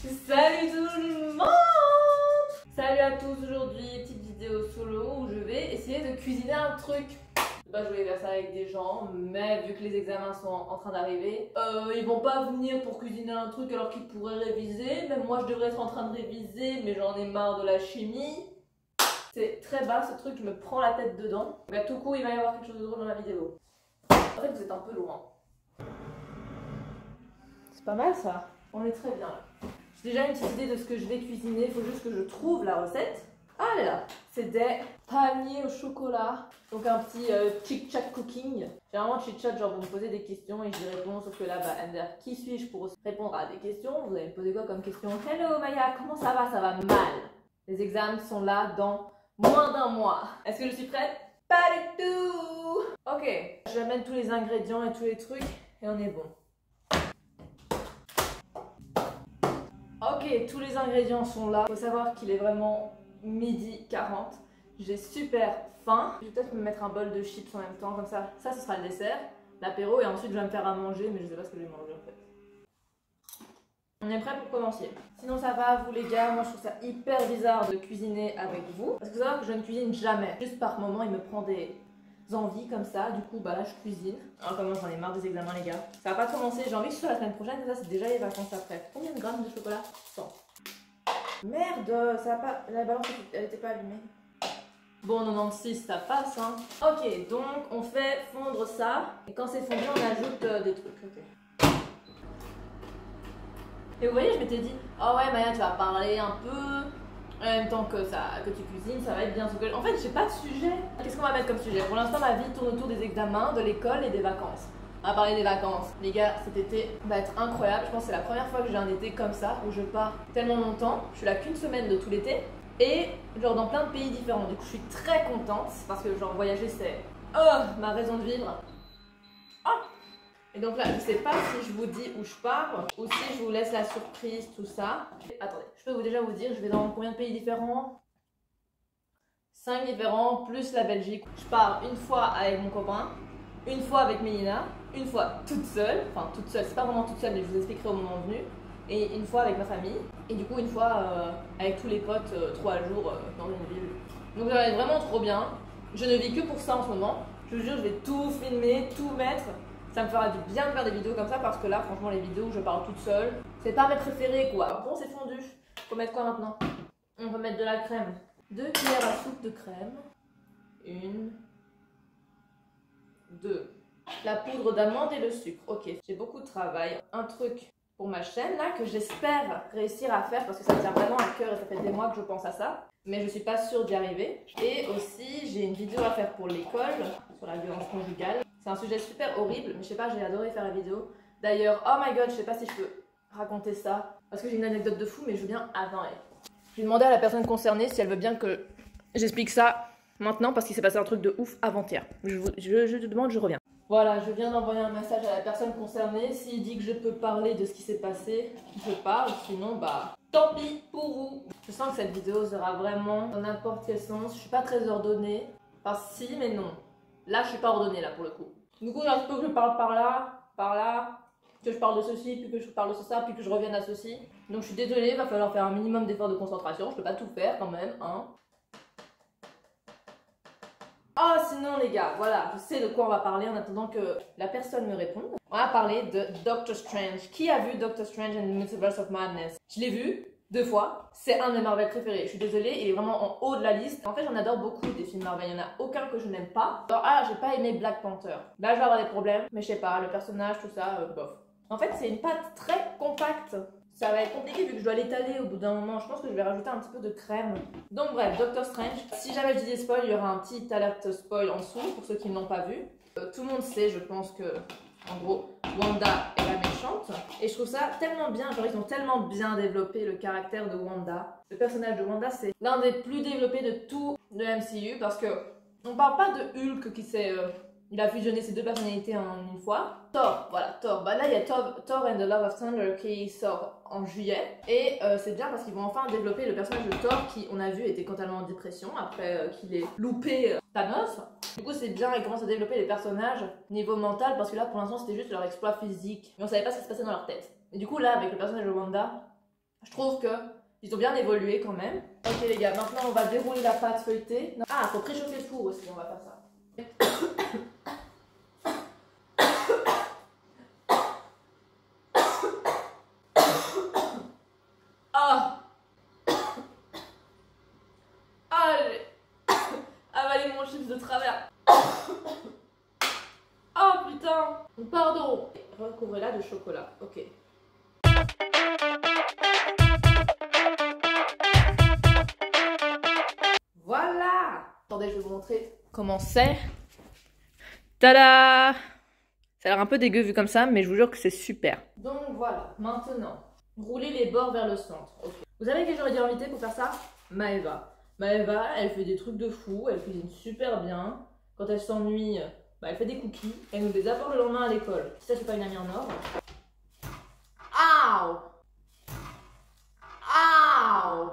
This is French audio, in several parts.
Salut tout le monde! Salut à tous, aujourd'hui petite vidéo solo où je vais essayer de cuisiner un truc. Je voulais faire ça avec des gens, mais vu que les examens sont en train d'arriver, ils vont pas venir pour cuisiner un truc alors qu'ils pourraient réviser. Même moi je devrais être en train de réviser, mais j'en ai marre de la chimie. C'est très bas ce truc, je me prends la tête dedans. Donc à tout coup il va y avoir quelque chose de drôle dans la vidéo. En fait vous êtes un peu loin. C'est pas mal ça, on est très bien là. J'ai déjà une petite idée de ce que je vais cuisiner, il faut juste que je trouve la recette. Ah, elle est là. C'est des palmiers au chocolat. Donc un petit chit-chat cooking. Généralement chit-chat, genre vous me posez des questions et j'y réponds, sauf que là, Ender, qui suis-je pour répondre à des questions? Vous allez me poser quoi comme question? Hello Maya, comment ça va? Ça va mal. Les examens sont là dans moins d'un mois. Est-ce que je suis prête? Pas du tout. Ok, j'amène tous les ingrédients et tous les trucs et on est bon. Ok, tous les ingrédients sont là. Il faut savoir qu'il est vraiment midi 40. J'ai super faim. Je vais peut-être me mettre un bol de chips en même temps, comme ça. Ça, ce sera le dessert, l'apéro, et ensuite je vais me faire à manger, mais je sais pas ce que je vais manger en fait. On est prêt pour commencer. Sinon ça va vous les gars, moi je trouve ça hyper bizarre de cuisiner avec vous. Parce que vous savez que je ne cuisine jamais. Juste par moment, il me prend des envies comme ça, du coup bah là je cuisine. Alors comment j'en ai marre des examens les gars. Ça va pas commencer, j'ai envie que ce soit la semaine prochaine, ça c'est déjà les vacances après. Combien de grammes de chocolat? 100. Merde, ça va pas, la balance elle était pas allumée. Bon 96 ça passe hein. Ok, donc on fait fondre ça, et quand c'est fondu on ajoute des trucs. Ok. Et vous voyez je m'étais dit, oh ouais Maya tu vas parler un peu en même temps que tu cuisines, ça va être bien. En fait, j'ai pas de sujet. Qu'est-ce qu'on va mettre comme sujet? Pour l'instant, ma vie tourne autour des examens, de l'école et des vacances. On va parler des vacances. Les gars, cet été va être incroyable. Je pense que c'est la première fois que j'ai un été comme ça, où je pars tellement longtemps. Je suis là qu'une semaine de tout l'été. Et genre dans plein de pays différents. Du coup, je suis très contente parce que genre voyager, c'est ma raison de vivre. Et donc là, je sais pas si je vous dis où je pars ou si je vous laisse la surprise, tout ça. Attendez, je peux déjà vous dire, je vais dans combien de pays différents? 5 différents, plus la Belgique. Je pars une fois avec mon copain, une fois avec Mélina, une fois toute seule. Enfin, toute seule, c'est pas vraiment toute seule, mais je vous expliquerai au moment venu. Et une fois avec ma famille. Et du coup, une fois avec tous les potes, 3 jours dans une ville. Donc ça va être vraiment trop bien. Je ne vis que pour ça en ce moment. Je vous jure, je vais tout filmer, tout mettre. Ça me fera du bien de faire des vidéos comme ça parce que là, franchement, les vidéos où je parle toute seule, c'est pas mes préférés quoi. Bon, c'est fondu. Faut mettre quoi maintenant? On va mettre de la crème. 2 cuillères à soupe de crème. 1, 2. La poudre d'amande et le sucre. Ok, j'ai beaucoup de travail. Un truc pour ma chaîne là que j'espère réussir à faire parce que ça me tient vraiment à cœur et ça fait des mois que je pense à ça. Mais je suis pas sûre d'y arriver. Et aussi, j'ai une vidéo à faire pour l'école sur la violence conjugale. C'est un sujet super horrible, mais je sais pas, j'ai adoré faire la vidéo. D'ailleurs, oh my god, je sais pas si je peux raconter ça, parce que j'ai une anecdote de fou, mais je veux bien avant elle. Je vais demander à la personne concernée si elle veut bien que j'explique ça maintenant, parce qu'il s'est passé un truc de ouf avant-hier. Je te demande, je reviens. Voilà, je viens d'envoyer un message à la personne concernée. S'il dit que je peux parler de ce qui s'est passé, je parle, sinon bah tant pis pour vous. Je sens que cette vidéo sera vraiment dans n'importe quel sens. Je suis pas très ordonnée, enfin si, mais non. Là, je suis pas ordonnée, là, pour le coup. Du coup, il faut que je parle par là, que je parle de ceci, puis que je parle de ça, puis que je revienne à ceci. Donc, je suis désolée, il va falloir faire un minimum d'efforts de concentration. Je peux pas tout faire, quand même, hein. Ah, sinon, les gars, voilà, je sais de quoi on va parler en attendant que la personne me réponde. On va parler de Doctor Strange. Qui a vu Doctor Strange and the Multiverse of Madness? Je l'ai vu 2 fois, c'est un de mes Marvel préférés. Je suis désolée, il est vraiment en haut de la liste. En fait, j'en adore beaucoup des films Marvel, il n'y en a aucun que je n'aime pas. Alors, j'ai pas aimé Black Panther. Là, je vais avoir des problèmes, mais je sais pas, le personnage, tout ça, bof. En fait, c'est une pâte très compacte. Ça va être compliqué vu que je dois l'étaler au bout d'un moment. Je pense que je vais rajouter un petit peu de crème. Donc bref, Doctor Strange. Si jamais je dis des spoils, il y aura un petit alerte spoil en dessous pour ceux qui ne l'ont pas vu. Tout le monde sait, je pense que, en gros, Wanda est la méchante. Et je trouve ça tellement bien, genre ils ont tellement bien développé le caractère de Wanda. Le personnage de Wanda, c'est l'un des plus développés de tout le MCU parce que on parle pas de Hulk qui s'est... il a fusionné ses 2 personnalités en une fois. Thor, voilà, Thor. Bah là, il y a Thor and the Love of Thunder qui sort en juillet. Et c'est bien parce qu'ils vont enfin développer le personnage de Thor qui, on a vu, était totalement en dépression après qu'il ait loupé Thanos. Du coup, c'est bien, ils commencent à développer les personnages niveau mental parce que là, pour l'instant, c'était juste leur exploit physique. Mais on savait pas ce qui se passait dans leur tête. Et du coup, là, avec le personnage de Wanda, Je trouve que ils ont bien évolué quand même. Ok les gars, maintenant on va dérouler la pâte feuilletée. Non. Ah, faut préchauffer le four aussi, on va faire ça. Ah, ah, j'ai avalé mon chips de travers. Oh putain. Pardon. Recouvrez-la de chocolat. Ok. Voilà. Attendez, je vais vous montrer comment c'est. Tada! Ça a l'air un peu dégueu vu comme ça, mais je vous jure que c'est super. Donc voilà, maintenant, roulez les bords vers le centre. Okay. Vous savez qui j'aurais dû inviter pour faire ça? Maëva. Maëva, elle fait des trucs de fou, elle cuisine super bien. Quand elle s'ennuie, bah, elle fait des cookies. Elle nous les apporte le lendemain à l'école. Si ça, c'est pas une amie en or. Aouh! Aouh!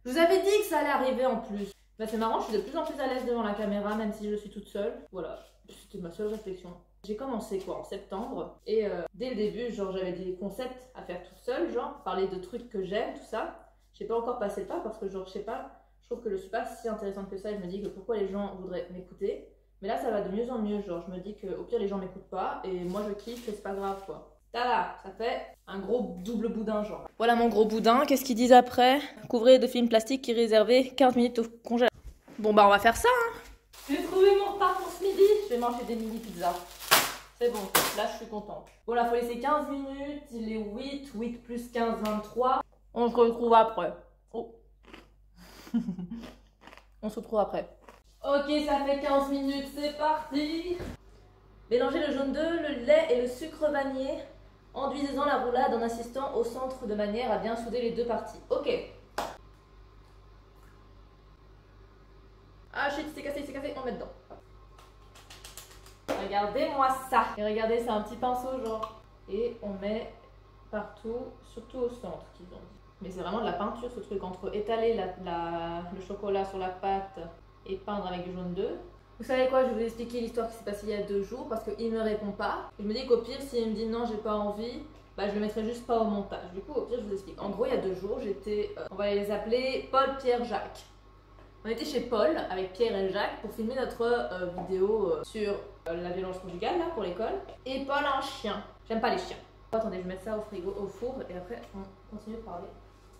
Je vous avais dit que ça allait arriver en plus. Bah, c'est marrant, je suis de plus en plus à l'aise devant la caméra, même si je suis toute seule. Voilà, c'était ma seule réflexion. J'ai commencé quoi en septembre et dès le début, genre j'avais des concepts à faire toute seule, genre parler de trucs que j'aime, tout ça. J'ai pas encore passé le pas parce que genre je sais pas, je trouve que je suis pas si intéressante que ça et je me dis que pourquoi les gens voudraient m'écouter. Mais là ça va de mieux en mieux, genre je me dis qu'au pire les gens m'écoutent pas et moi je kiffe et c'est pas grave quoi. Tada, ça fait un gros double boudin genre. Voilà mon gros boudin, qu'est-ce qu'ils disent après? Couvrez de film plastique qui est réservé 15 minutes au congélateur. Bon bah on va faire ça hein. J'ai trouvé mon repas pour ce midi, je vais manger des mini pizzas. C'est bon, là je suis contente. Bon là faut laisser 15 minutes, il est 8 plus 15, 23. On se retrouve après. Oh. On se retrouve après. Ok, ça fait 15 minutes, c'est parti. Mélangez le jaune d'œuf, le lait et le sucre vanillé. Enduisez-en la roulade en assistant au centre de manière à bien souder les deux parties. Ok. Ah shit, c'est cassé, on met dedans. Regardez-moi ça. Et regardez, c'est un petit pinceau genre. Et on met partout, surtout au centre qu'ils ont dit. Mais c'est vraiment de la peinture ce truc, entre étaler le chocolat sur la pâte et peindre avec du jaune d'œuf. Vous savez quoi, je vais vous expliquer l'histoire qui s'est passée il y a 2 jours parce qu'il me répond pas. Je me dis qu'au pire, s'il me dit non, j'ai pas envie, bah je le mettrai juste pas au montage. Du coup, au pire, je vous explique. En gros, il y a 2 jours, j'étais, on va les appeler Paul, Pierre, Jacques. On était chez Paul avec Pierre et Jacques pour filmer notre vidéo sur la violence conjugale là pour l'école. Et Paul a un chien. J'aime pas les chiens. Attendez, je vais mettre ça au frigo, au four et après on continue de parler.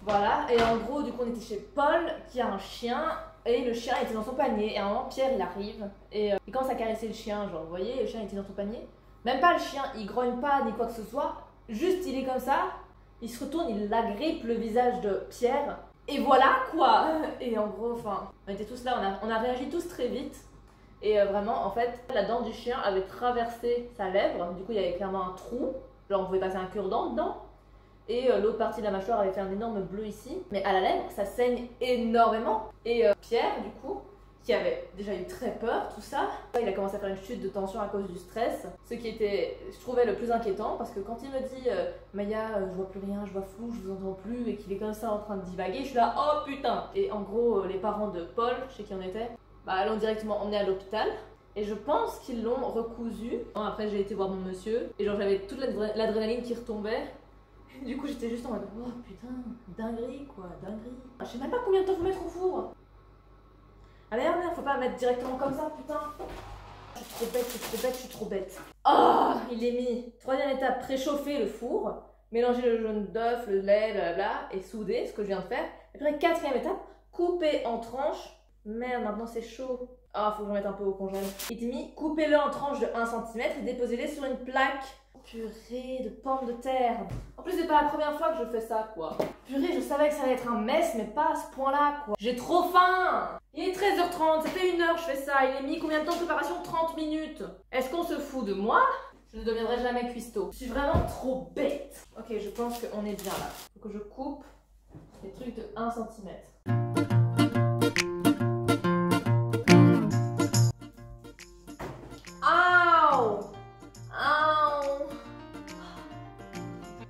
Voilà, et en gros, du coup, on était chez Paul qui a un chien et le chien était dans son panier. Et à un moment, Pierre il arrive et il commence à caresser le chien. Genre, vous voyez, le chien était dans son panier. Même pas le chien, il grogne pas ni quoi que ce soit. Juste, il est comme ça, il se retourne, il agrippe le visage de Pierre. Et voilà quoi. Et en gros, enfin, on était tous là, on a réagi tous très vite. Et vraiment, en fait, la dent du chien avait traversé sa lèvre. Du coup, il y avait clairement un trou. Genre, on pouvait passer un cure-dent dedans. Et l'autre partie de la mâchoire avait fait un énorme bleu ici. Mais à la lèvre, ça saigne énormément. Et Pierre, du coup, qui avait déjà eu très peur, tout ça, il a commencé à faire une chute de tension à cause du stress. Ce qui était, je trouvais, le plus inquiétant. Parce que quand il me dit Maya, je vois plus rien, je vois flou, je vous entends plus, et qu'il est comme ça en train de divaguer, je suis là, oh putain. Et en gros, les parents de Paul, chez qui on était, bah, l'ont directement emmené à l'hôpital. Et je pense qu'ils l'ont recousu. Après, j'ai été voir mon monsieur. Et genre, j'avais toute l'adrénaline qui retombait. Du coup, j'étais juste en mode, oh putain, dinguerie quoi, dinguerie. Je sais même pas combien de temps faut mettre au four. Ah merde, faut pas mettre directement comme ça, putain. Je suis trop bête, je suis trop bête. Oh, il est mis. 3e étape, préchauffer le four. Mélanger le jaune d'œuf, le lait, blablabla, et souder, ce que je viens de faire. Et puis 4e étape, couper en tranches. Merde, maintenant c'est chaud. Ah, faut que j'en mette un peu au congèle. Il était mis, coupez-le en tranches de 1 cm et déposez-les sur une plaque. Purée de pommes de terre. En plus, c'est pas la première fois que je fais ça, quoi. Purée, je savais que ça allait être un mess, mais pas à ce point-là, quoi. J'ai trop faim. Il est 13h30, ça fait 1 heure que je fais ça. Il est mis combien de temps de préparation? 30 minutes. Est-ce qu'on se fout de moi? Je ne deviendrai jamais cuistot. Je suis vraiment trop bête. Ok, je pense qu'on est bien là. Faut que je coupe des trucs de 1 cm.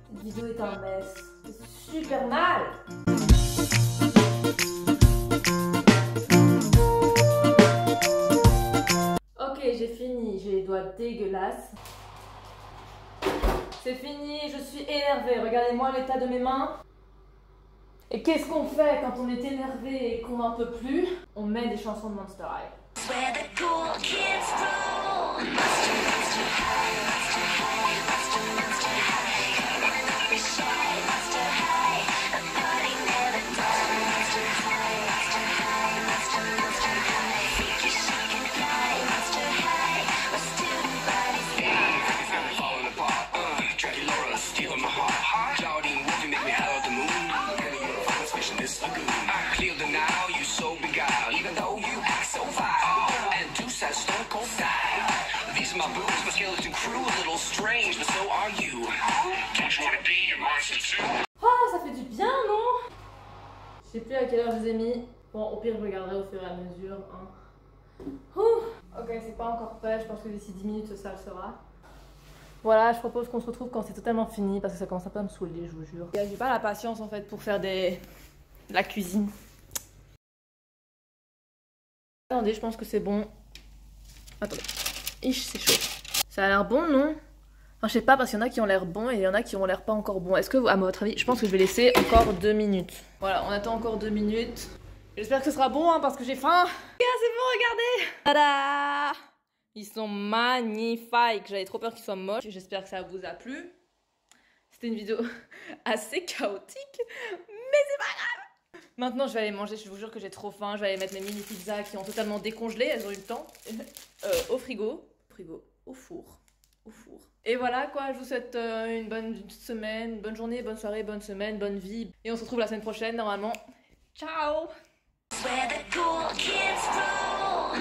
Cette vidéo est un mess. C'est super mal. Ok, j'ai fini. J'ai les doigts dégueulasses. C'est fini, je suis énervée. Regardez-moi l'état de mes mains. Et qu'est-ce qu'on fait quand on est énervé et qu'on n'en peut plus? On met des chansons de Monster High. Oh, ça fait du bien, non? Je sais plus à quelle heure je les ai mis. Bon, au pire, je regarderai au fur et à mesure. Hein. Ok, c'est pas encore prêt. Je pense que d'ici 10 minutes, ça le sera. Voilà, je propose qu'on se retrouve quand c'est totalement fini parce que ça commence un peu à me saouler, je vous jure. J'ai pas la patience en fait pour faire de la cuisine. Attendez, je pense que c'est bon. Attendez. Ich, c'est chaud. Ça a l'air bon, non? Enfin, je sais pas, parce qu'il y en a qui ont l'air bons et il y en a qui ont l'air pas encore bons. Est-ce que, à votre avis, je pense que je vais laisser encore 2 minutes. Voilà, on attend encore 2 minutes. J'espère que ce sera bon, hein, parce que j'ai faim. C'est bon, regardez. Tada! Ils sont magnifiques. J'avais trop peur qu'ils soient moches. J'espère que ça vous a plu. C'était une vidéo assez chaotique, mais c'est pas grave. Maintenant, je vais aller manger. Je vous jure que j'ai trop faim. Je vais aller mettre mes mini pizzas qui ont totalement décongelé. Elles ont eu le temps. Au frigo. Au four. Et voilà quoi, je vous souhaite une bonne semaine, une bonne journée, bonne soirée, bonne semaine, bonne vie. Et on se retrouve la semaine prochaine normalement. Ciao! Where the cool kids roll.